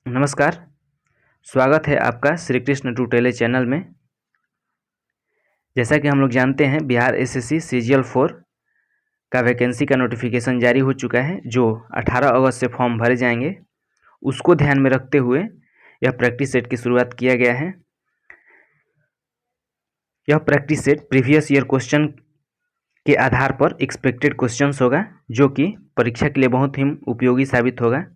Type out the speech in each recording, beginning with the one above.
नमस्कार। स्वागत है आपका श्री कृष्ण ट्यूटोरियल चैनल में। जैसा कि हम लोग जानते हैं, बिहार एसएससी सीजीएल 4 का वैकेंसी का नोटिफिकेशन जारी हो चुका है, जो 18 अगस्त से फॉर्म भरे जाएंगे। उसको ध्यान में रखते हुए यह प्रैक्टिस सेट की शुरुआत किया गया है। यह practice set previous year question के आधार पर एक्सपेक्टेड क्वेश्चंस होगा, जो कि परीक्षा के लिए बहुत ही उपयोगी साबित होगा।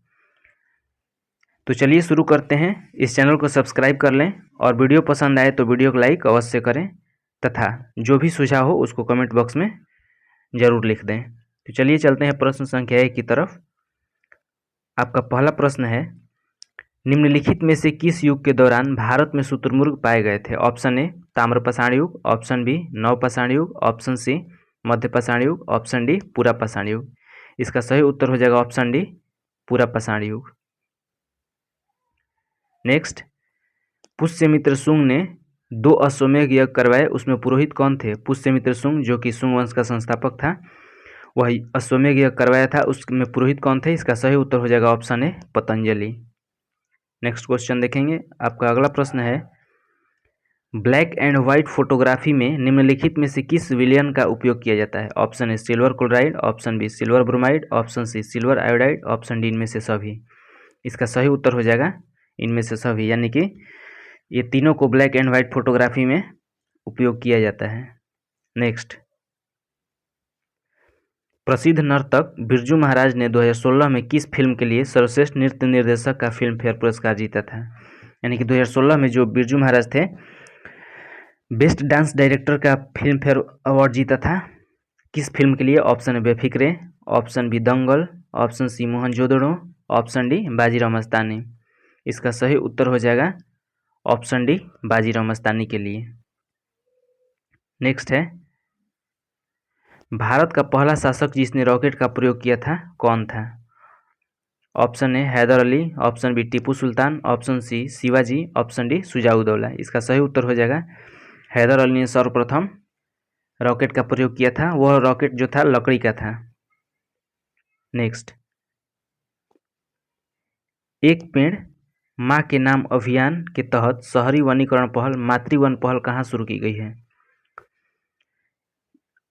तो चलिए शुरू करते हैं। इस चैनल को सब्सक्राइब कर लें और वीडियो पसंद आए तो वीडियो को लाइक अवश्य करें तथा जो भी सुझाव हो उसको कमेंट बॉक्स में ज़रूर लिख दें। तो चलिए चलते हैं प्रश्न संख्या 1 की तरफ। आपका पहला प्रश्न है, निम्नलिखित में से किस युग के दौरान भारत में शुतुरमुर्ग पाए गए थे? ऑप्शन ए ताम्रपाषाण युग, ऑप्शन बी नवपाषाण युग, ऑप्शन सी मध्यपाषाण युग, ऑप्शन डी पुरापाषाण युग। इसका सही उत्तर हो जाएगा ऑप्शन डी पुरापाषाण युग। नेक्स्ट, पुष्यमित्र शुंग ने 2 अश्वमेध यज्ञ करवाए, उसमें पुरोहित कौन थे? पुष्यमित्र शुंग, जो कि शुंग वंश का संस्थापक था, वह अश्वमेध यज्ञ करवाया था, उसमें पुरोहित कौन थे? इसका सही उत्तर हो जाएगा ऑप्शन ए पतंजलि। नेक्स्ट क्वेश्चन देखेंगे। आपका अगला प्रश्न है, ब्लैक एंड व्हाइट फोटोग्राफी में निम्नलिखित में से किस विलयन का उपयोग किया जाता है? Option A silver chloride, option B silver bromide, option C silver iodide, option D इनमें से सभी। इसका सही उत्तर हो जाएगा इनमें से सभी, यानी कि ये तीनों को ब्लैक एंड व्हाइट फोटोग्राफी में उपयोग किया जाता है। नेक्स्ट, प्रसिद्ध नर्तक बिरजू महाराज ने 2016 में किस फिल्म के लिए सर्वश्रेष्ठ नृत्य निर्देशक का फिल्म फेयर पुरस्कार जीता था? यानी कि 2016 में जो बिरजू महाराज थे, बेस्ट डांस डायरेक्टर का फिल्म फेयर अवार्ड जीता था। किस फिल्म के लिए? Option A Befikre, option B Dangal, option C Mohenjodaro, option D Bajirao Mastani. इसका सही उत्तर हो जाएगा ऑप्शन डी बाजीराव मस्तानी के लिए। नेक्स्ट है, भारत का पहला शासक जिसने रॉकेट का प्रयोग किया था कौन था? Option A Hyder Ali, option B Tipu Sultan, option C Shivaji, option D Shujauddaula. इसका सही उत्तर हो जाएगा हैदर अली ने सर्वप्रथम रॉकेट का प्रयोग किया था। वह रॉकेट जो था लकड़ी का था। नेक्स्ट, एक पेड़ माँ के नाम अभियान के तहत शहरी वनीकरण पहल मातृ वन पहल कहाँ शुरू की गई है?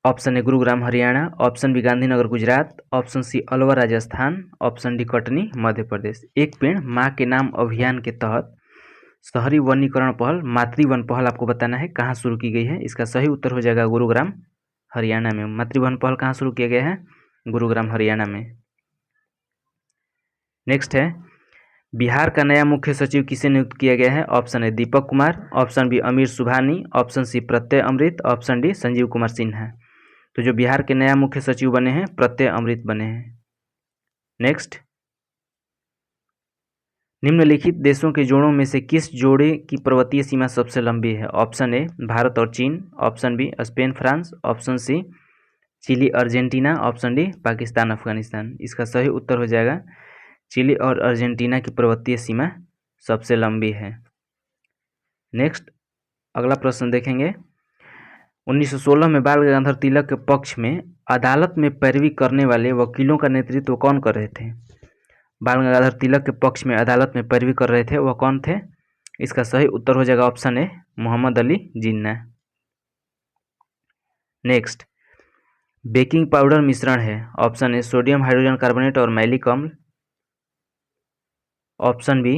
Option A Gurugram Haryana, option B Gandhinagar Gujarat, option C Alwar Rajasthan, option D Katni Madhya Pradesh. एक पेड़ माँ के नाम अभियान के तहत शहरी वनीकरण पहल मातृ वन पहल आपको बताना है कहाँ शुरू की गई है। इसका सही उत्तर हो जाएगा गुरुग्राम हरियाणा में। मातृ वन पहल कहाँ शुरू किया गया है? गुरुग्राम हरियाणा में। नेक्स्ट है, बिहार का नया मुख्य सचिव किसे नियुक्त किया गया है? Option A Deepak Kumar, option B Amir Subhani, option C Pratyay Amrit, option D Sanjeev Kumar Sinha. तो जो बिहार के नया मुख्य सचिव बने हैं प्रत्यय अमृत बने हैं। नेक्स्ट, निम्नलिखित देशों के जोड़ों में से किस जोड़े की पर्वतीय सीमा सबसे लंबी है? ऑप्शन ए भारत और चीन, option B Spain France, option C Chile Argentina, option D Pakistan Afghanistan. इसका सही उत्तर हो जाएगा चिली और अर्जेंटीना की पर्वतीय सीमा सबसे लंबी है। नेक्स्ट, अगला प्रश्न देखेंगे। 1916 में बाल गंगाधर तिलक के पक्ष में अदालत में पैरवी करने वाले वकीलों का नेतृत्व कौन कर रहे थे? बाल गंगाधर तिलक के पक्ष में अदालत में पैरवी कर रहे थे वह कौन थे? इसका सही उत्तर हो जाएगा option A Mohammad Ali Jinnah. Next, baking powder मिश्रण है। Option A sodium hydrogen carbonate और मैलिक अम्ल, option B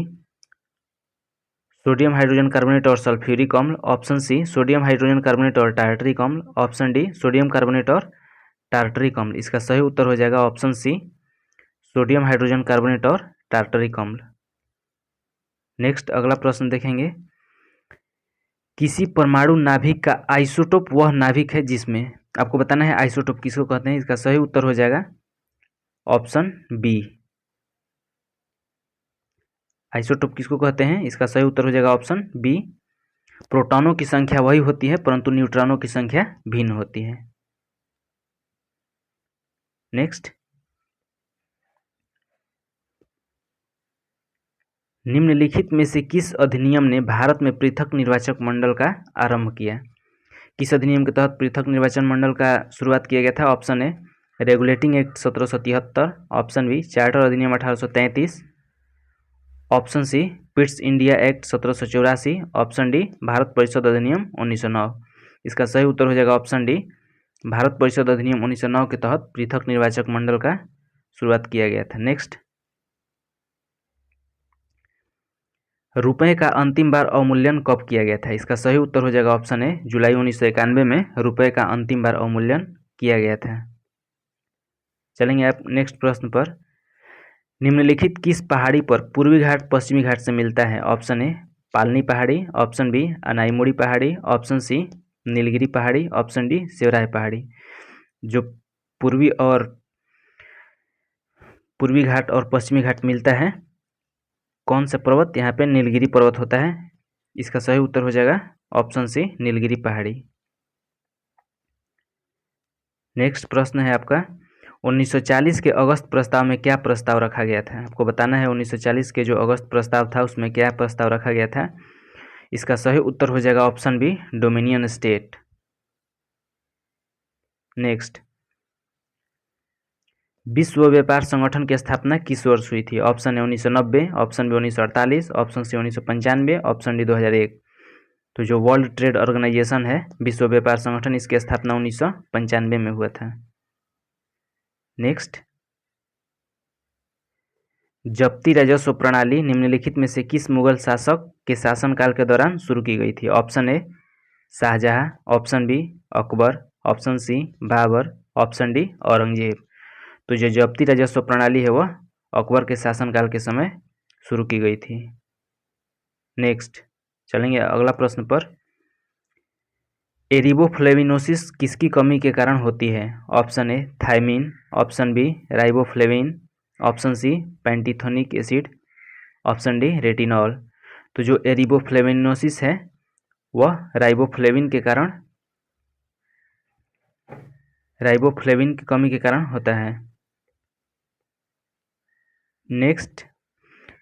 sodium hydrogen carbonate और सल्फ्यूरिक अम्ल, option C sodium hydrogen carbonate और टार्टरिक अम्ल, ऑप्शन डी सोडियम कार्बोनेट और टार्टरिक अम्ल। इसका सही उत्तर हो जाएगा option C sodium hydrogen carbonate और टार्टरिक अम्ल। नेक्स्ट, अगला प्रश्न देखेंगे। किसी परमाणु नाभिक का आइसोटोप वह नाभिक है जिसमें, आपको बताना है आइसोटोप किसको कहते हैं। इसका सही उत्तर हो जाएगा ऑप्शन बी आइसोटोप किसको कहते हैं। इसका सही उत्तर हो जाएगा ऑप्शन बी प्रोटॉनों की संख्या वही होती है परंतु न्यूट्रॉनों की संख्या भिन्न होती है। नेक्स्ट, निम्नलिखित में से किस अधिनियम ने भारत में पृथक निर्वाचक मंडल का आरंभ किया? किस अधिनियम के तहत पृथक निर्वाचन मंडल का शुरुआत किया गया था? Option A regulating act 1773, option B charter अधिनियम 1833, option C Pitt's India act 1784, option D Bharat परिषद अधिनियम 1909। इसका सही उत्तर हो जाएगा ऑप्शन डी भारत परिषद अधिनियम 1909 के तहत पृथक निर्वाचक मंडल का शुरुआत किया गया था। नेक्स्ट, रुपए का अंतिम बार अवमूल्यन कब किया गया था? इसका सही उत्तर हो जाएगा ऑप्शन ए जुलाई 1991 में रुपए का अंतिम बार अवमूल्यन किया गया था। चलेंगे आप नेक्स्ट प्रश्न पर। निम्नलिखित किस पहाड़ी पर पूर्वी घाट पश्चिमी घाट से मिलता है? ऑप्शन ए पालनी पहाड़ी, ऑप्शन बी अनाईमुड़ी पहाड़ी, ऑप्शन सी नीलगिरी पहाड़ी, ऑप्शन डी सेवराय पहाड़ी। जो पूर्वी घाट और पश्चिमी घाट मिलता है, कौन सा पर्वत? यहाँ पे नीलगिरी पर्वत होता है। इसका सही उत्तर हो जाएगा ऑप्शन सी नीलगिरी पहाड़ी। नेक्स्ट प्रश्न है आपका 1940 के अगस्त प्रस्ताव में क्या प्रस्ताव रखा गया था? आपको बताना है 1940 के जो अगस्त प्रस्ताव था उसमें क्या प्रस्ताव रखा गया था। इसका सही उत्तर हो जाएगा option B dominion state. Next, विश्व व्यापार संगठन की स्थापना किस वर्ष हुई थी? Option A 1990, option B 1948, option C 1995, option D 2001। तो जो वर्ल्ड ट्रेड ऑर्गेनाइजेशन है विश्व व्यापार संगठन, इसकी स्थापना 1995 में हुआ था। नेक्स्ट, जब्ती राजस्व प्रणाली निम्नलिखित में से किस मुगल शासक के शासनकाल के दौरान शुरू की गई थी? Option A Shahjahan, option B Akbar, option C Babur, option D Aurangzeb. तो जो जब्ती राजस्व प्रणाली है वह अकबर के शासनकाल के समय शुरू की गई थी। नेक्स्ट, चलेंगे अगला प्रश्न पर। एरिबोफ्लेविनोसिस किसकी कमी के कारण होती है? Option A thiamine, option B riboflavin, option C pantothenic acid, option D retinol. तो जो एरिबोफ्लेविनोसिस है वह राइबोफ्लेविन की कमी के कारण होता है। नेक्स्ट,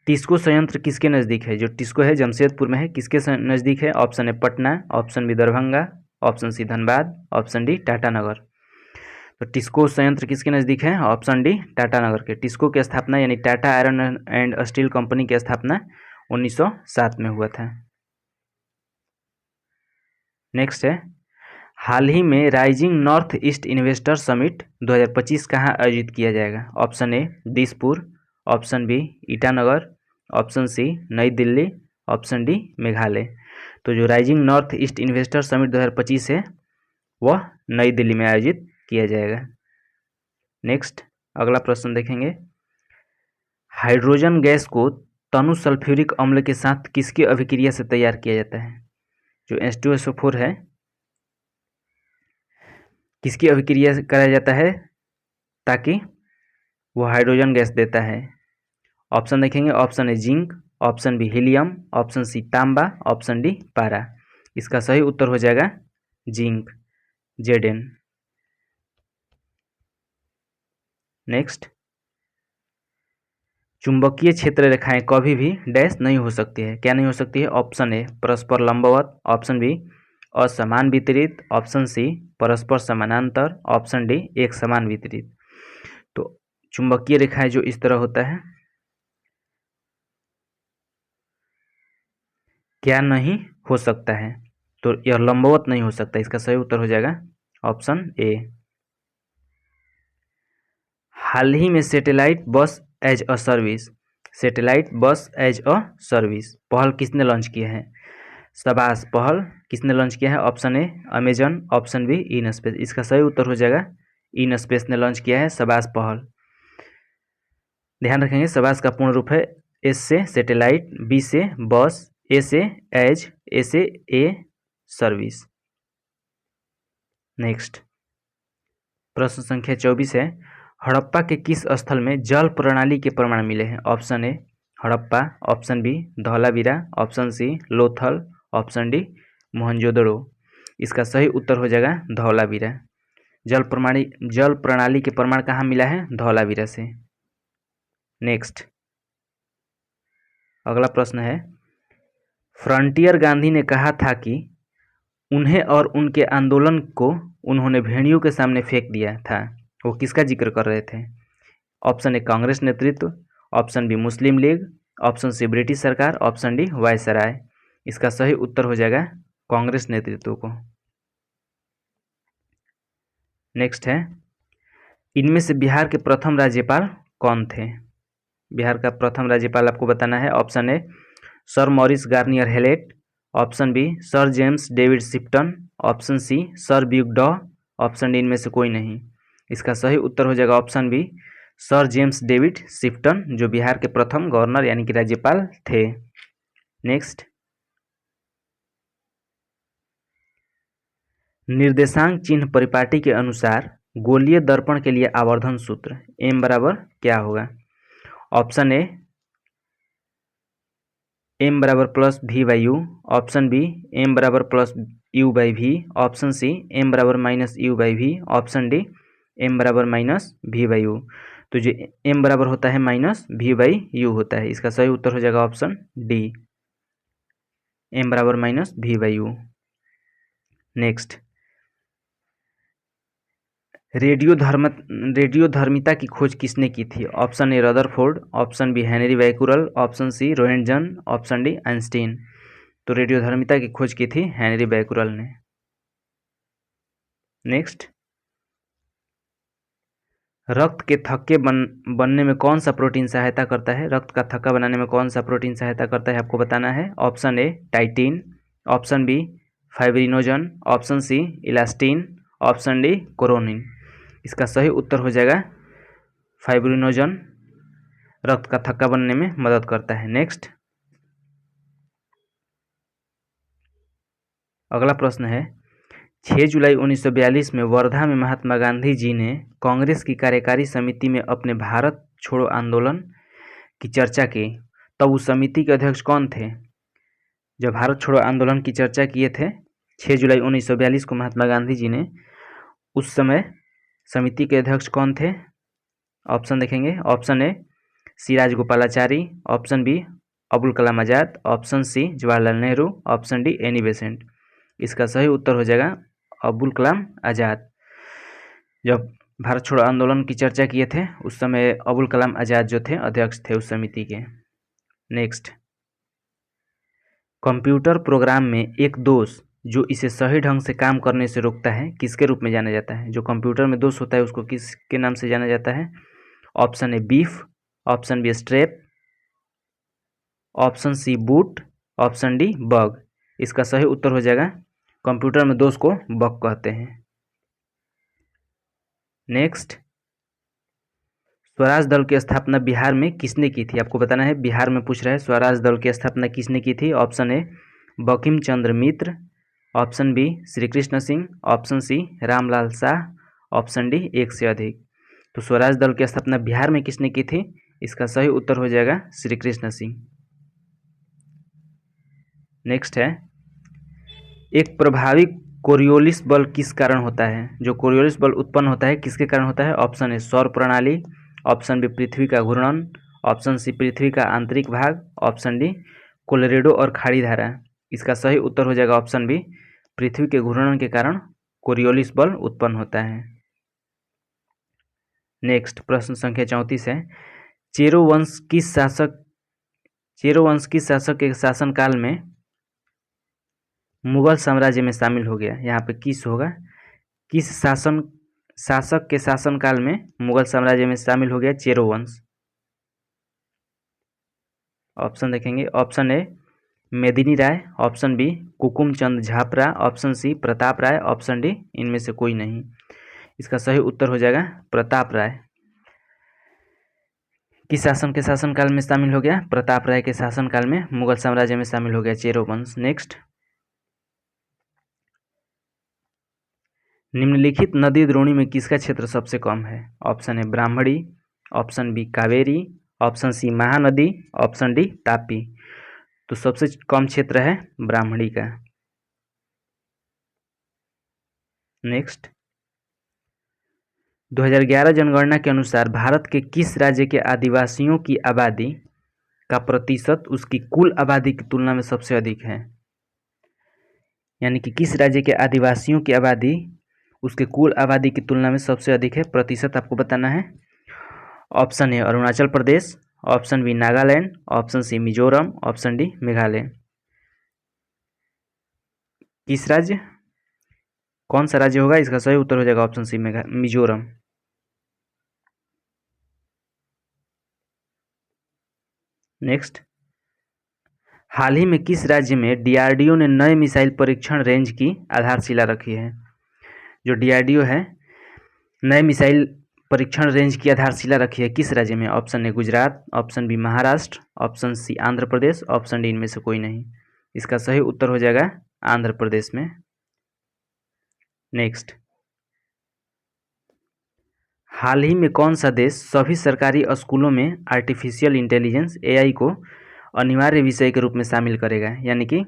टिस्को संयंत्र किसके नज़दीक है? जो टिस्को है जमशेदपुर में है, किसके नज़दीक है? Option A Patna, option B Darbhanga, option C Dhanbad, option D Tatanagar. तो टिस्को संयंत्र किसके नज़दीक है? ऑप्शन डी टाटानगर के। टिस्को की स्थापना यानी Tata iron and steel company की स्थापना 1907 में हुआ था। नेक्स्ट है, हाल ही में rising north east investor summit 2025 कहाँ आयोजित किया जाएगा? Option A Dispur, option B Itanagar, option C Nai Delhi, option D Meghalaya. तो जो rising north east investor summit 2025 है वह नई दिल्ली में आयोजित किया जाएगा। नेक्स्ट, अगला प्रश्न देखेंगे। हाइड्रोजन गैस को तनु सल्फ्यूरिक अम्ल के साथ किसकी अभिक्रिया से तैयार किया जाता है? जो H2SO4 है किसकी अभिक्रिया कराया जाता है ताकि वो हाइड्रोजन गैस देता है? ऑप्शन देखेंगे। Option A zinc, option B helium, option C तांबा, ऑप्शन डी पारा। इसका सही उत्तर हो जाएगा जिंक, Zn। नेक्स्ट, चुंबकीय क्षेत्र रेखाएं कभी भी डैश नहीं हो सकती है। क्या नहीं हो सकती है? ऑप्शन ए परस्पर लंबवत, ऑप्शन बी असमान वितरित, ऑप्शन सी परस्पर समानांतर, ऑप्शन डी एक समान वितरित। तो चुंबकीय रेखाएं जो इस तरह होता है क्या नहीं हो सकता है? तो यह लंबवत नहीं हो सकता। इसका सही उत्तर हो जाएगा ऑप्शन ए। हाल ही में सैटेलाइट बस एज अ सर्विस पहल किसने लॉन्च किया है? शाबाश पहल किसने लॉन्च किया है? Option A Amazon, option be in space. इसका सही उत्तर हो जाएगा इन स्पेस ने लॉन्च किया है शाबाश पहल। ध्यान रखेंगे शाबाश का पूर्ण रूप है एस से सैटेलाइट, बी से बस, ए से एज, ए से ए सर्विस। नेक्स्ट, प्रश्न संख्या 24 है। हड़प्पा के किस स्थल में जल प्रणाली के प्रमाण मिले हैं? Option A Harappa, option B Dholavira, option C Lothal, option D Mohenjodaro. इसका सही उत्तर हो जाएगा धौलावीरा। जल प्रणाली के प्रमाण कहाँ मिला है? धौलावीरा से। नेक्स्ट, अगला प्रश्न है। फ्रंटियर गांधी ने कहा था कि उन्हें और उनके आंदोलन को उन्होंने भेड़ियों के सामने फेंक दिया था। वो किसका जिक्र कर रहे थे? ऑप्शन ए कांग्रेस नेतृत्व, ऑप्शन बी मुस्लिम लीग, ऑप्शन सी ब्रिटिश सरकार, ऑप्शन डी वायसराय। इसका सही उत्तर हो जाएगा कांग्रेस नेतृत्व को। नेक्स्ट है, इनमें से बिहार के प्रथम राज्यपाल कौन थे? बिहार का प्रथम राज्यपाल आपको बताना है। Option A sir Maurice Garnier Hallett, option B sir James David Sifton, option C sir ब्यूकडॉ, ऑप्शन डी इनमें से कोई नहीं। इसका सही उत्तर हो जाएगा option B sir James David Sifton, जो बिहार के प्रथम गवर्नर यानी कि राज्यपाल थे। नेक्स्ट, निर्देशांक चिन्ह परिपाटी के अनुसार गोलीय दर्पण के लिए आवर्धन सूत्र m बराबर क्या होगा? ऑप्शन ए m बराबर plus V by U, option B m बराबर plus U by V, option C m बराबर minus U by V, option D m बराबर माइनस वी बाई यू। तो जो m बराबर होता है माइनस वी बाई यू होता है। इसका सही उत्तर हो जाएगा ऑप्शन डी, m बराबर minus V by U. Next, रेडियोधर्मिता की खोज किसने की थी? Option A Rutherford, option B Henry Becquerel, option C Roentgen, option D Einstein. तो रेडियोधर्मिता की खोज की थी हेनरी बैकुरल ने। नेक्स्ट, रक्त के थक्के बनने में कौन सा प्रोटीन सहायता करता है? रक्त का थक्का बनाने में कौन सा प्रोटीन सहायता करता है आपको बताना है। Option A titin, option B fibrinogen, option C elastin, option D coronin. इसका सही उत्तर हो जाएगा फाइब्रिनोजन, रक्त का थक्का बनने में मदद करता है। नेक्स्ट, अगला प्रश्न है, 6 जुलाई 1942 में वर्धा में महात्मा गांधी जी ने कांग्रेस की कार्यकारी समिति में अपने भारत छोड़ो आंदोलन की चर्चा की, तब उस समिति के अध्यक्ष कौन थे? जब भारत छोड़ो आंदोलन की चर्चा किए थे 6 जुलाई 1942 को महात्मा गांधी जी ने, उस समय समिति के अध्यक्ष कौन थे? ऑप्शन देखेंगे। Option A C Rajagopalachari, option B Abul Kalam Azad, option C Jawaharlal Nehru, option D Annie Besant. इसका सही उत्तर हो जाएगा अबुल कलाम आजाद। जब भारत छोड़ो आंदोलन की चर्चा किए थे उस समय अबुल कलाम आजाद जो थे अध्यक्ष थे उस समिति के। नेक्स्ट, कंप्यूटर प्रोग्राम में एक दोष जो इसे सही ढंग से काम करने से रोकता है किसके रूप में जाना जाता है? जो कंप्यूटर में दोष होता है उसको किसके नाम से जाना जाता है? Option A beef, option B strep, option C boot, option D bug. इसका सही उत्तर हो जाएगा कंप्यूटर में दोष को बग कहते हैं। नेक्स्ट, स्वराज दल की स्थापना बिहार में किसने की थी? आपको बताना है, बिहार में पूछ रहा है स्वराज दल की स्थापना किसने की थी? Option A Bankim Chandra Mitra, option B Shri Krishna Singh, option C Ramlal Shah, option D एक से अधिक। तो स्वराज दल की स्थापना बिहार में किसने की थी? इसका सही उत्तर हो जाएगा श्री कृष्ण सिंह। नेक्स्ट है, एक प्रभावी कोरियोलिस बल किस कारण होता है? जो कोरियोलिस बल उत्पन्न होता है किसके कारण होता है? ऑप्शन ए सौर प्रणाली, ऑप्शन बी पृथ्वी का घूर्णन, ऑप्शन सी पृथ्वी का आंतरिक भाग, ऑप्शन डी कोलोरेडो और खाड़ी धारा। इसका सही उत्तर हो जाएगा ऑप्शन बी पृथ्वी के घूर्णन के कारण कोरियोलिस बल उत्पन्न होता है। नेक्स्ट, प्रश्न संख्या 34 है, चेरो वंश किस शासक के शासनकाल में मुगल साम्राज्य में शामिल हो गया? यहाँ पे किस होगा, किस शासक के शासनकाल में मुगल साम्राज्य में शामिल हो गया चेरो वंश? ऑप्शन देखेंगे। ऑप्शन ए मेदिनी राय, ऑप्शन बी कुकुम चंद झापरा, ऑप्शन सी प्रताप राय, ऑप्शन डी इनमें से कोई नहीं। इसका सही उत्तर हो जाएगा प्रताप राय। किस शासन के शासनकाल में शामिल हो गया? प्रताप राय के शासनकाल में मुगल साम्राज्य में शामिल हो गया चेरो वंश। नेक्स्ट, निम्नलिखित नदी द्रोणी में किसका क्षेत्र सबसे कम है? ऑप्शन है Brahmani, option B Kaveri, option C Mahanadi, option D Tapi. तो सबसे कम क्षेत्र है ब्राह्मणी का। नेक्स्ट, 2011 जनगणना के अनुसार भारत के किस राज्य के आदिवासियों की आबादी का प्रतिशत उसकी कुल आबादी की तुलना में सबसे अधिक है? यानी कि किस राज्य के आदिवासियों की आबादी उसके कुल आबादी की तुलना में सबसे अधिक है, प्रतिशत आपको बताना है। Option A Arunachal Pradesh, option B Nagaland, option C Mizoram, option D Meghalaya. किस राज्य, कौन सा राज्य होगा? इसका सही उत्तर हो जाएगा ऑप्शन सी मिजोरम। नेक्स्ट, हाल ही में किस राज्य में डीआरडीओ ने नए मिसाइल परीक्षण रेंज की आधारशिला रखी है? जो डीआरडीओ है, नए मिसाइल परीक्षण रेंज की आधारशिला रखी है किस राज्य में? Option A Gujarat, option B Maharashtra, option C Andhra Pradesh, option D इनमें से कोई नहीं। इसका सही उत्तर हो जाएगा आंध्र प्रदेश में। नेक्स्ट, हाल ही में कौन सा देश सभी सरकारी स्कूलों में आर्टिफिशियल इंटेलिजेंस एआई को अनिवार्य विषय के रूप में शामिल करेगा? यानी कि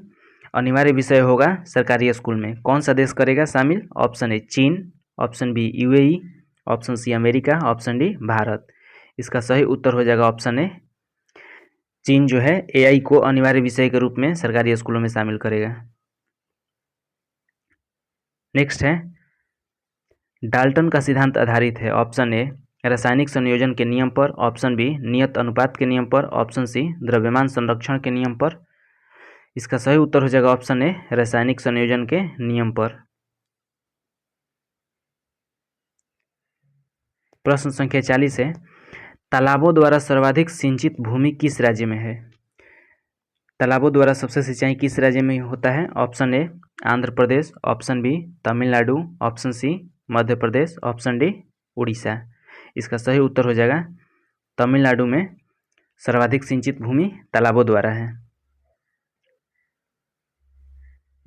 अनिवार्य विषय होगा सरकारी स्कूल में। कौन सा देश करेगा शामिल? ऑप्शन ए चीन, option B UAE, option C America, option D Bharat. इसका सही उत्तर हो जाएगा ऑप्शन ए, चीन जो है एआई को अनिवार्य विषय के रूप में सरकारी स्कूलों में शामिल करेगा। नेक्स्ट है, डाल्टन का सिद्धांत आधारित है। ऑप्शन ए रासायनिक संयोजन के नियम पर, ऑप्शन बी नियत अनुपात के नियम पर, ऑप्शन सी द्रव्यमान संरक्षण के नियम पर। इसका सही उत्तर हो जाएगा ऑप्शन ए रासायनिक संयोजन के नियम पर। प्रश्न संख्या 40 है, तालाबों द्वारा सर्वाधिक सिंचित भूमि किस राज्य में है? तालाबों द्वारा सबसे सिंचाई किस राज्य में होता है? Option A Andhra Pradesh, option B Tamil Nadu, option C Madhya Pradesh, option D Orissa. इसका सही उत्तर हो जाएगा तमिलनाडु में सर्वाधिक सिंचित भूमि तालाबों द्वारा है।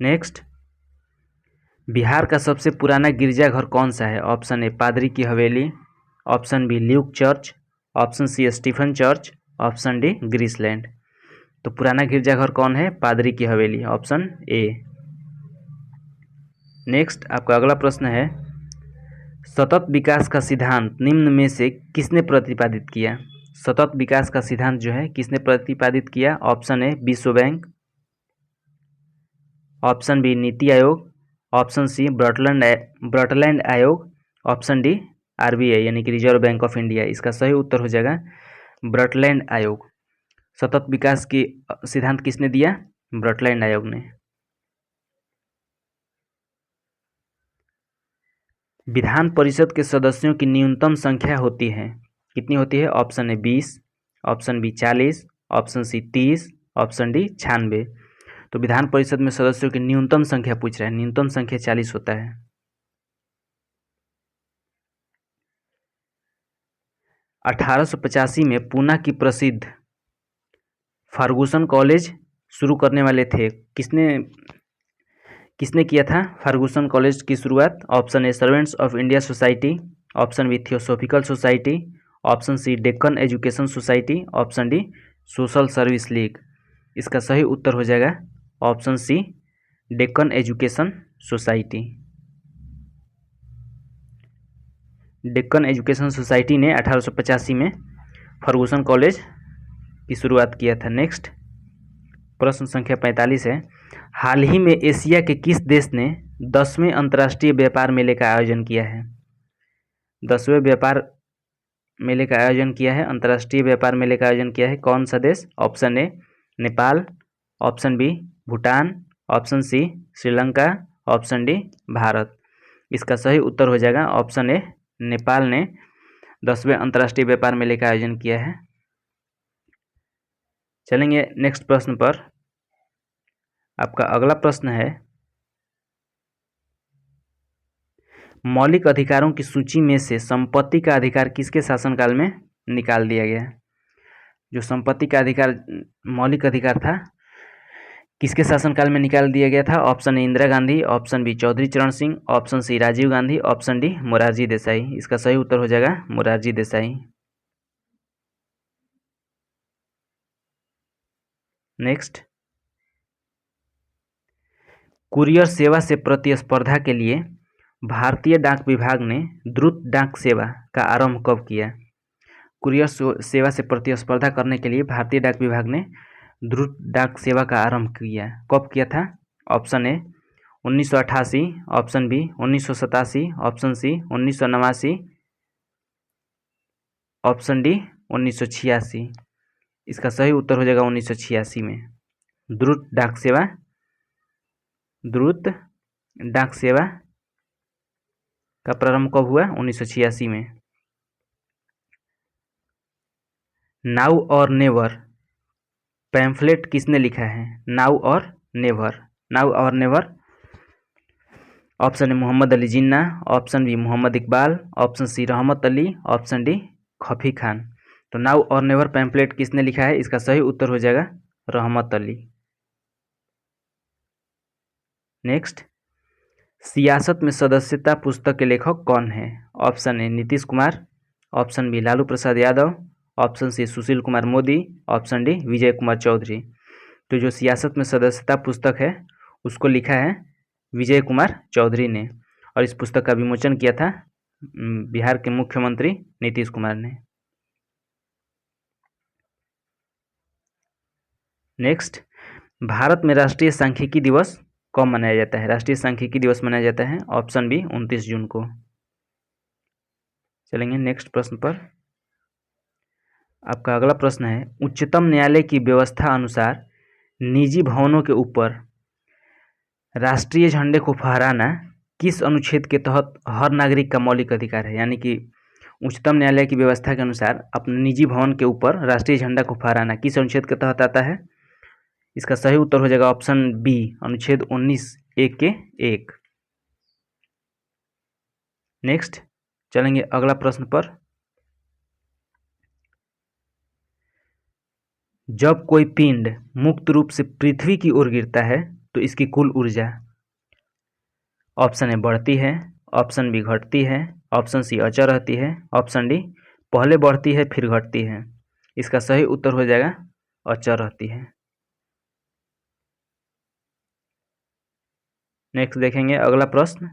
नेक्स्ट, बिहार का सबसे पुराना गिरजाघर कौन सा है? ऑप्शन ए पादरी की हवेली, option B Luke church, option C Stephen church, option D Graceland. तो पुराना गिरजाघर कौन है? पादरी की हवेली, ऑप्शन ए। नेक्स्ट, आपका अगला प्रश्न है, सतत विकास का सिद्धांत निम्न में से किसने प्रतिपादित किया? सतत विकास का सिद्धांत जो है किसने प्रतिपादित किया? ऑप्शन ए विश्व bank, option B NITI Aayog, option C ब्रॉटलैंड आयोग, ऑप्शन डी आरबीआई यानी कि रिजर्व बैंक ऑफ इंडिया। इसका सही उत्तर हो जाएगा ब्रॉटलैंड आयोग। सतत विकास की सिद्धांत किसने दिया? ब्रॉटलैंड आयोग ने। विधान परिषद के सदस्यों की न्यूनतम संख्या होती है, कितनी होती है? Option A 20, option B 40, option C 30, option D 96। तो विधान परिषद में सदस्यों की न्यूनतम संख्या पूछ रहा है, न्यूनतम संख्या 40 होता है। 1885 में पूना की प्रसिद्ध फर्गुसन कॉलेज शुरू करने वाले थे, किसने किया था फर्गुसन कॉलेज की शुरुआत? Option A servants of India society, option B theosophical society, option C Deccan education society, option D social service league. इसका सही उत्तर हो जाएगा option C Deccan education society. Deccan education society ने 1885 में फर्गुसन कॉलेज की शुरुआत किया था। नेक्स्ट, प्रश्न संख्या 45 है, हाल ही में एशिया के किस देश ने 10वें अंतर्राष्ट्रीय व्यापार मेले का आयोजन किया है? 10वें व्यापार मेले का आयोजन किया है, अंतर्राष्ट्रीय व्यापार मेले का आयोजन किया है, कौन सा देश? Option A Nepal, option B Bhutan, option C Sri Lanka, option D Bharat. इसका सही उत्तर हो जाएगा ऑप्शन ए नेपाल ने 10वें अंतर्राष्ट्रीय व्यापार मेले का आयोजन किया है। चलेंगे नेक्स्ट प्रश्न पर। आपका अगला प्रश्न है, मौलिक अधिकारों की सूची में से संपत्ति का अधिकार किसके शासनकाल में निकाल दिया गया? जो संपत्ति का अधिकार मौलिक अधिकार था किसके शासनकाल में निकाल दिया गया था? Option A Indira Gandhi, option B Chaudhary Charan Singh, option C Rajiv Gandhi, option D Morarji Desai. इसका सही उत्तर हो जाएगा मोरारजी देसाई। नेक्स्ट, कुरियर सेवा से प्रतिस्पर्धा के लिए भारतीय डाक विभाग ने द्रुत डाक सेवा का आरंभ कब किया? कुरियर सेवा से प्रतिस्पर्धा करने के लिए भारतीय डाक विभाग ने द्रुत डाक सेवा का आरंभ किया, कब किया था? Option A 1988, option B 1987, option C 1989, option D 1986। इसका सही उत्तर हो जाएगा 1986 में। द्रुत डाक सेवा का प्रारंभ कब हुआ? 1986 में। नाउ और नेवर पैम्फलेट किसने लिखा है? नाउ और never option A Mohammad Ali Jinnah, option B Mohammad Iqbal, option C Rahmat Ali, option D Khafi Khan. तो नाउ और नेवर पैम्फलेट किसने लिखा है? इसका सही उत्तर हो जाएगा रहमत अली। नेक्स्ट, सियासत में सदस्यता पुस्तक के लेखक कौन है? Option A Nitish Kumar, option B Lalu Prasad Yadav, option C Sushil Kumar Modi, option D Vijay Kumar Chaudhary. तो जो सियासत में सदस्यता पुस्तक है उसको लिखा है विजय कुमार चौधरी ने, और इस पुस्तक का विमोचन किया था बिहार के मुख्यमंत्री नीतीश कुमार ने। नेक्स्ट, भारत में राष्ट्रीय सांख्यिकी दिवस कब मनाया जाता है? राष्ट्रीय सांख्यिकी दिवस मनाया जाता है ऑप्शन बी 29 जून को। चलेंगे नेक्स्ट प्रश्न पर। आपका अगला प्रश्न है, उच्चतम न्यायालय की व्यवस्था अनुसार निजी भवनों के ऊपर राष्ट्रीय झंडे को फहराना किस अनुच्छेद के तहत हर नागरिक का मौलिक अधिकार है? यानी कि उच्चतम न्यायालय की व्यवस्था के अनुसार अपने निजी भवन के ऊपर राष्ट्रीय झंडा को फहराना किस अनुच्छेद के तहत आता है? इसका सही उत्तर हो जाएगा ऑप्शन बी अनुच्छेद 19(1) के 1। नेक्स्ट चलेंगे अगला प्रश्न पर। जब कोई पिंड मुक्त रूप से पृथ्वी की ओर गिरता है तो इसकी कुल ऊर्जा ऑप्शन ए बढ़ती है, ऑप्शन बी घटती है, ऑप्शन सी अचर रहती है, ऑप्शन डी पहले बढ़ती है फिर घटती है। इसका सही उत्तर हो जाएगा अचर रहती है। नेक्स्ट देखेंगे अगला प्रश्न,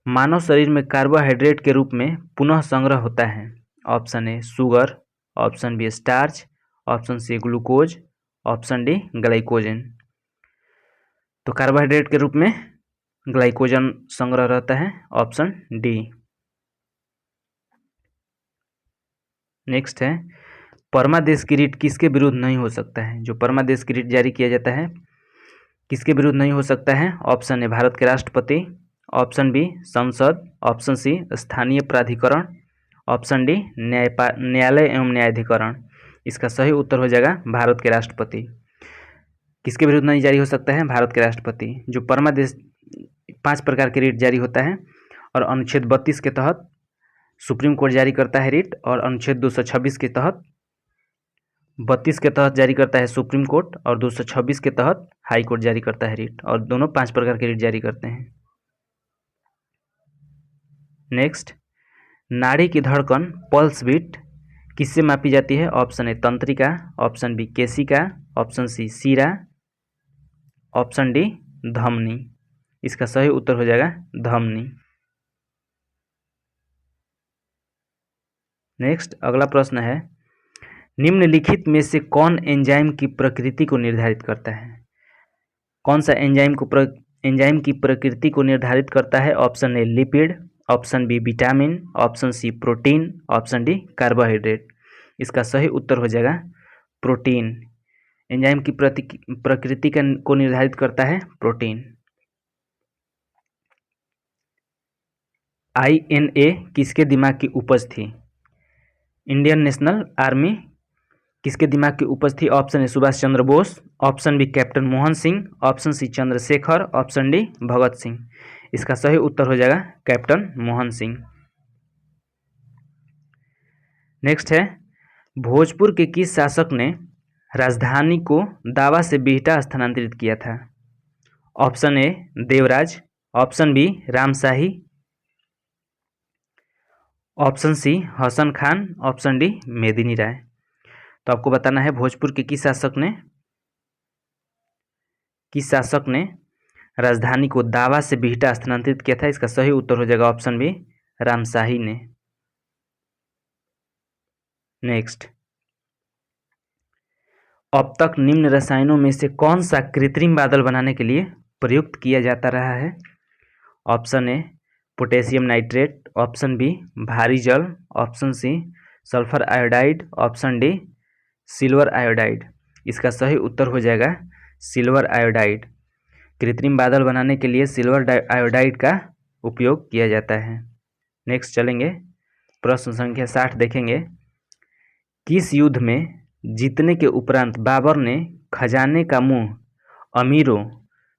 मानव शरीर में कार्बोहाइड्रेट के रूप में पुनः संग्रह होता है। Option A sugar, option B starch, option C glucose, option D glycogen. तो कार्बोहाइड्रेट के रूप में ग्लाइकोजन संग्रह रहता है, ऑप्शन डी। नेक्स्ट है, परमादेश की रीट किसके विरुद्ध नहीं हो सकता है? जो परमादेश की रीट जारी किया जाता है किसके विरुद्ध नहीं हो सकता है? ऑप्शन ए भारत के राष्ट्रपति, ऑप्शन बी संसद, ऑप्शन सी स्थानीय प्राधिकरण, ऑप्शन डी न्यायालय एवं न्यायाधिकरण। इसका सही उत्तर हो जाएगा भारत के राष्ट्रपति। किसके विरुद्ध नहीं जारी हो सकता है? भारत के राष्ट्रपति। जो परमादेश 5 प्रकार के रीट जारी होता है और अनुच्छेद 32 के तहत सुप्रीम कोर्ट जारी करता है रीट, और अनुच्छेद 226 के तहत 32 के तहत जारी करता है सुप्रीम कोर्ट और 226 के तहत हाई कोर्ट जारी करता है रीट, और दोनों 5 प्रकार के रीट जारी करते हैं। नेक्स्ट, नाड़ी की धड़कन पल्स बीट किससे मापी जाती है? ऑप्शन ए तंत्रिका, ऑप्शन बी केशिका, ऑप्शन सी सीरा, ऑप्शन डी धमनी। इसका सही उत्तर हो जाएगा धमनी। नेक्स्ट अगला प्रश्न है, निम्नलिखित में से कौन एंजाइम की प्रकृति को निर्धारित करता है? कौन सा एंजाइम की प्रकृति को निर्धारित करता है? Option A lipid, option B vitamin, option C protein, option D carbohydrate. इसका सही उत्तर हो जाएगा प्रोटीन। एंजाइम की प्रकृति को निर्धारित करता है प्रोटीन। INA किसके दिमाग की उपज थी? इंडियन नेशनल आर्मी किसके दिमाग की उपज थी? Option A Subhash Chandra Bose, option B captain Mohan Singh, option C Chandrashekhar, option D Bhagat Singh. इसका सही उत्तर हो जाएगा कैप्टन मोहन सिंह। नेक्स्ट है, भोजपुर के किस शासक ने राजधानी को दावा से बिहटा स्थानांतरित किया था? Option A Devraj, option B Ramshahi, option C Hasan Khan, option D Medini Rai. तो आपको बताना है भोजपुर के किस शासक ने राजधानी को दावा से बिहटा स्थानांतरित किया था? इसका सही उत्तर हो जाएगा ऑप्शन बी रामशाही ने। नेक्स्ट, अब तक निम्न रसायनों में से कौन सा कृत्रिम बादल बनाने के लिए प्रयुक्त किया जाता रहा है? Option A potassium nitrate, option B भारी जल, option C sulphur iodide, option D silver iodide. इसका सही उत्तर हो जाएगा सिल्वर आयोडाइड। कृत्रिम बादल बनाने के लिए सिल्वर आयोडाइड का उपयोग किया जाता है। नेक्स्ट चलेंगे, प्रश्न संख्या 60 देखेंगे। किस युद्ध में जीतने के उपरांत बाबर ने खजाने का मुंह अमीरों,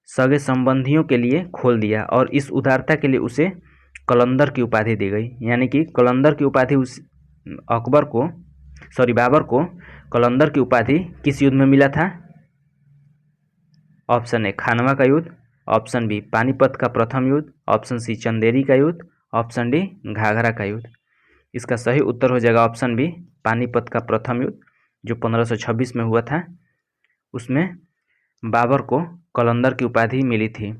सगे संबंधियों के लिए खोल दिया और इस उदारता के लिए उसे कलंदर की उपाधि दी गई? यानी कि कलंदर की उपाधि उस बाबर को कलंदर की उपाधि किस युद्ध में मिला था? ऑप्शन ए खानवा का युद्ध, ऑप्शन बी पानीपत का प्रथम युद्ध, ऑप्शन सी चंदेरी का युद्ध, ऑप्शन डी घाघरा का युद्ध। इसका सही उत्तर हो जाएगा ऑप्शन बी पानीपत का प्रथम युद्ध, जो 1526 में हुआ था। उसमें बाबर को कलंदर की उपाधि मिली थी।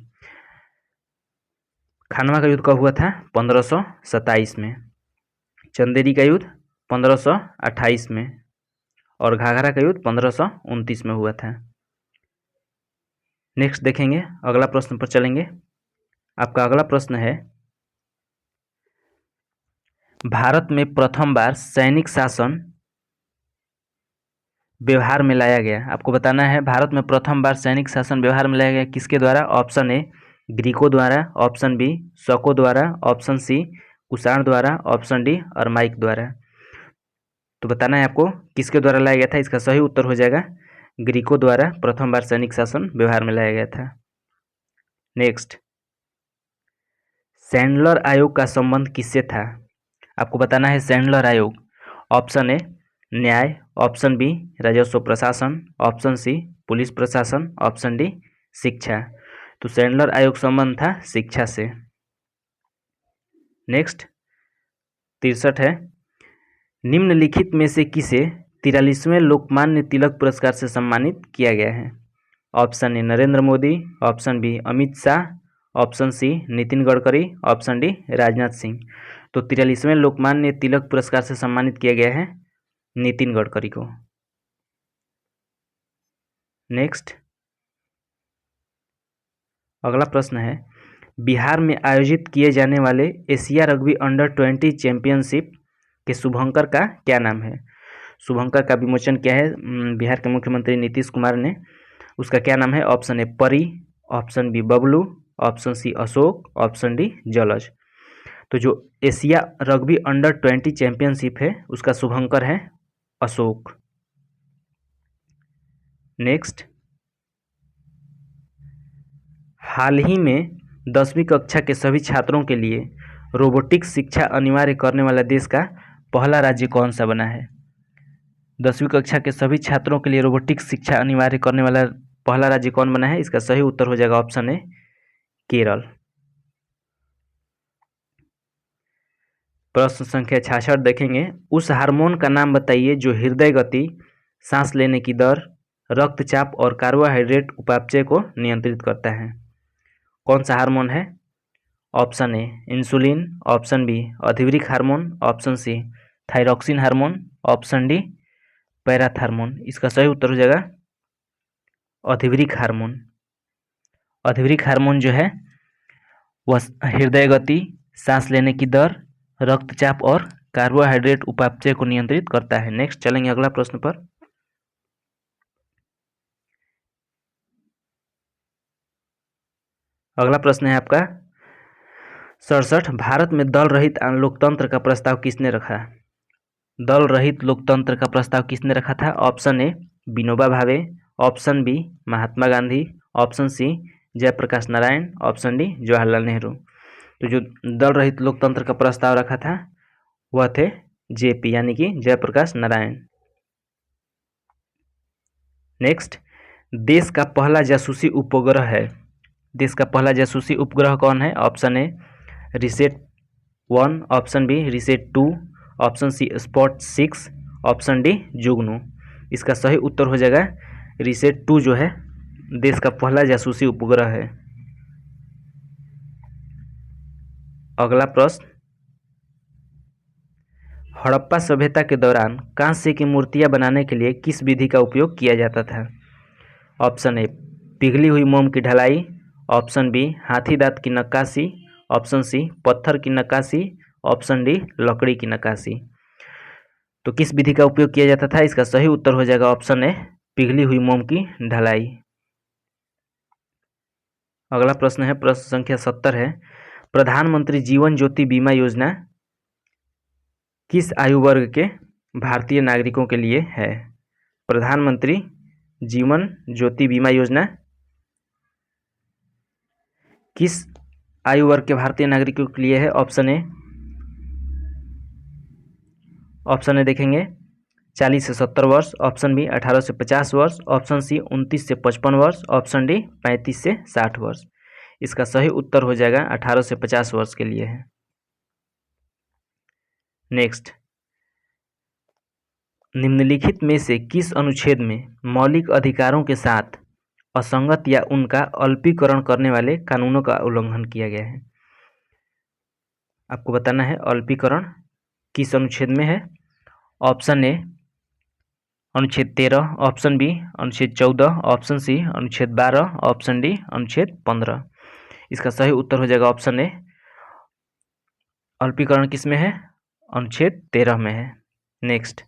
खानवा का युद्ध कब हुआ था? 1527 में। चंदेरी का युद्ध 1528 में और घाघरा का युद्ध 1529 में हुआ था। नेक्स्ट देखेंगे, अगला प्रश्न पर चलेंगे। आपका अगला प्रश्न है, भारत में प्रथम बार सैनिक शासन व्यवहार में लाया गया। आपको बताना है भारत में प्रथम बार सैनिक शासन व्यवहार में लाया गया किसके द्वारा? ऑप्शन ए ग्रीकों द्वारा, ऑप्शन बी शकों द्वारा, ऑप्शन सी कुषाण द्वारा, ऑप्शन डी अरमाइक द्वारा। तो बताना है आपको किसके द्वारा लाया गया था। इसका सही उत्तर हो जाएगा ग्रीकों द्वारा प्रथम बार सैनिक शासन व्यवहार में लाया गया था। नेक्स्ट, सैंडलर आयोग का संबंध किससे था? आपको बताना है सैंडलर आयोग। ऑप्शन ए न्याय, ऑप्शन बी राजस्व प्रशासन, ऑप्शन सी पुलिस प्रशासन, ऑप्शन डी शिक्षा। तो सैंडलर आयोग संबंध था शिक्षा से। नेक्स्ट 63 है, निम्नलिखित में से किसे 43वें लोकमान्य तिलक पुरस्कार से सम्मानित किया गया है? Option A Narendra Modi, option B Amit Shah, option C Nitin Gadkari, option D Rajnath Singh. तो 43वें लोकमान्य तिलक पुरस्कार से सम्मानित किया गया है नितिन गडकरी को। नेक्स्ट अगला प्रश्न है, बिहार में आयोजित किए जाने वाले एशिया रग्बी अंडर 20 चैंपियनशिप के शुभंकर का क्या नाम है? शुभंकर का विमोचन क्या है बिहार के मुख्यमंत्री नीतीश कुमार ने, उसका क्या नाम है? Option A Pari, option B Bablu, option C Ashok, option D Jalaj. तो जो एशिया रग्बी अंडर 20 चैंपियनशिप है उसका शुभंकर है अशोक। नेक्स्ट, हाल ही में 10वीं कक्षा के सभी छात्रों के लिए रोबोटिक्स शिक्षा अनिवार्य करने वाला देश का पहला राज्य कौन सा बना है? 10वीं कक्षा के सभी छात्रों के लिए रोबोटिक्स शिक्षा अनिवार्य करने वाला पहला राज्य कौन बना है? इसका सही उत्तर हो जाएगा ऑप्शन ए केरल। प्रश्न संख्या 66 देखेंगे, उस हार्मोन का नाम बताइए जो हृदय गति, सांस लेने की दर, रक्तचाप और कार्बोहाइड्रेट उपापचय को नियंत्रित करता है। कौन सा हार्मोन है? Option A insulin, option B अधिवृक्क hormone, option C thyroxine hormone, option D parathormone. इसका सही उत्तर हो जाएगा अधिवृक्क हार्मोन। अधिवृक्क हार्मोन जो है वह हृदय गति, सांस लेने की दर, रक्तचाप और कार्बोहाइड्रेट उपापचय को नियंत्रित करता है। नेक्स्ट चलेंगे अगला प्रश्न पर। अगला प्रश्न है आपका 67, भारत में दल रहित लोकतंत्र का प्रस्ताव किसने रखा? दल रहित लोकतंत्र का प्रस्ताव किसने रखा था? Option A Vinoba Bhave, option B Mahatma Gandhi, option C Jayaprakash Narayan, option D Jawaharlal Nehru. तो जो दल रहित लोकतंत्र का प्रस्ताव रखा था वह थे जेपी यानी कि जयप्रकाश नारायण। नेक्स्ट, देश का पहला जासूसी उपग्रह है। देश का पहला जासूसी उपग्रह कौन है? Option A RISAT 1, option B RISAT 2, option C SPOT 6, option D Jugnu. इसका सही उत्तर हो जाएगा रिसेट 2 जो है देश का पहला जासूसी उपग्रह है। अगला प्रश्न, हड़प्पा सभ्यता के दौरान कांस्य की मूर्तियां बनाने के लिए किस विधि का उपयोग किया जाता था? ऑप्शन ए पिघली हुई मोम की ढलाई, ऑप्शन बी हाथी दांत की नक्काशी, ऑप्शन सी पत्थर की नक्काशी, ऑप्शन डी लकड़ी की नक्काशी। तो किस विधि का उपयोग किया जाता था? इसका सही उत्तर हो जाएगा ऑप्शन ए, पिघली हुई मोम की ढलाई। अगला प्रश्न है, प्रश्न संख्या 70 है, प्रधानमंत्री जीवन ज्योति बीमा योजना किस आयु वर्ग के भारतीय नागरिकों के लिए है? प्रधानमंत्री जीवन ज्योति बीमा योजना किस आयु वर्ग के भारतीय नागरिकों के लिए है? ऑप्शन ए देखेंगे 40 से 70 वर्ष, ऑप्शन बी 18 से 50 वर्ष, ऑप्शन सी 29 से 55 वर्ष, ऑप्शन डी 35 से 60 वर्ष। इसका सही उत्तर हो जाएगा 18 से 50 वर्ष के लिए है। नेक्स्ट, निम्नलिखित में से किस अनुच्छेद में मौलिक अधिकारों के साथ असंगत या उनका अल्पीकरण करने वाले कानूनों का उल्लंघन किया गया है? आपको बताना है अल्पीकरण किस अनुच्छेद में है। ऑप्शन ए अनुच्छेद 13, ऑप्शन बी अनुच्छेद 14, ऑप्शन सी अनुच्छेद 12, ऑप्शन डी अनुच्छेद 15। इसका सही उत्तर हो जाएगा ऑप्शन ए, अल्पीकरण किस में है? अनुच्छेद 13 में है। नेक्स्ट,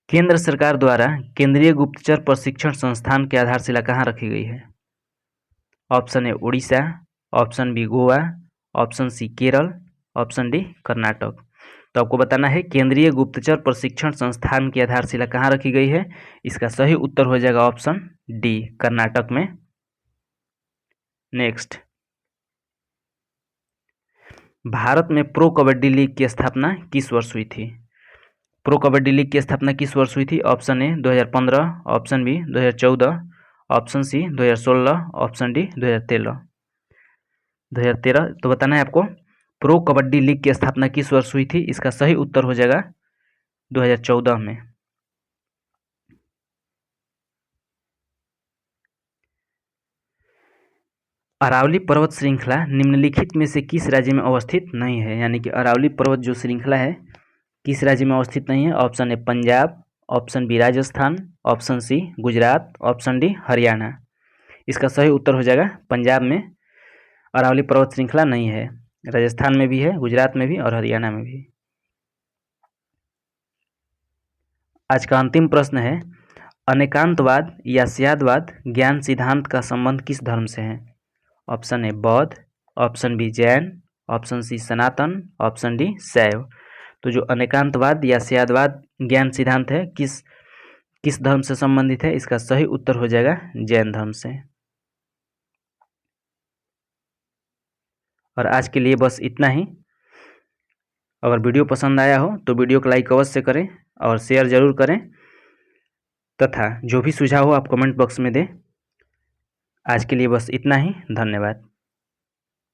केंद्र सरकार द्वारा केंद्रीय गुप्तचर प्रशिक्षण संस्थान की आधारशिला कहाँ रखी गई है? Option A Orissa, option B Goa, option C Kerala, option D Karnataka. तो आपको बताना है केंद्रीय गुप्तचर प्रशिक्षण संस्थान की आधारशिला कहाँ रखी गई है। इसका सही उत्तर हो जाएगा ऑप्शन डी, कर्नाटक में। नेक्स्ट, भारत में प्रो कबड्डी लीग की स्थापना किस वर्ष हुई थी? प्रो कबड्डी लीग की स्थापना किस वर्ष हुई थी? Option A 2015, option B 2014, option C 2016, option D 2013। तो बताना है आपको प्रो कबड्डी लीग की स्थापना किस वर्ष हुई थी। इसका सही उत्तर हो जाएगा 2014 में। अरावली पर्वत श्रृंखला निम्नलिखित में से किस राज्य में अवस्थित नहीं है? यानी कि अरावली पर्वत जो श्रृंखला है किस राज्य में अवस्थित नहीं है? Option A Punjab, option B Rajasthan, option C Gujarat, option D Haryana. इसका सही उत्तर हो जाएगा पंजाब में अरावली पर्वत श्रृंखला नहीं है। राजस्थान में भी है, गुजरात में भी और हरियाणा में भी। आज का अंतिम प्रश्न है, अनेकांतवाद या स्यादवाद ज्ञान सिद्धांत का संबंध किस धर्म से है? Option A Bauddh, option B Jain, option C Sanatan, option D Shaiva. तो जो अनेकांतवाद या स्यादवाद ज्ञान सिद्धांत है किस धर्म से संबंधित है? इसका सही उत्तर हो जाएगा जैन धर्म से। और आज के लिए बस इतना ही। अगर वीडियो पसंद आया हो तो वीडियो को लाइक अवश्य करें और शेयर जरूर करें, तथा जो भी सुझाव हो आप कमेंट बॉक्स में दें। आज के लिए बस इतना ही, धन्यवाद।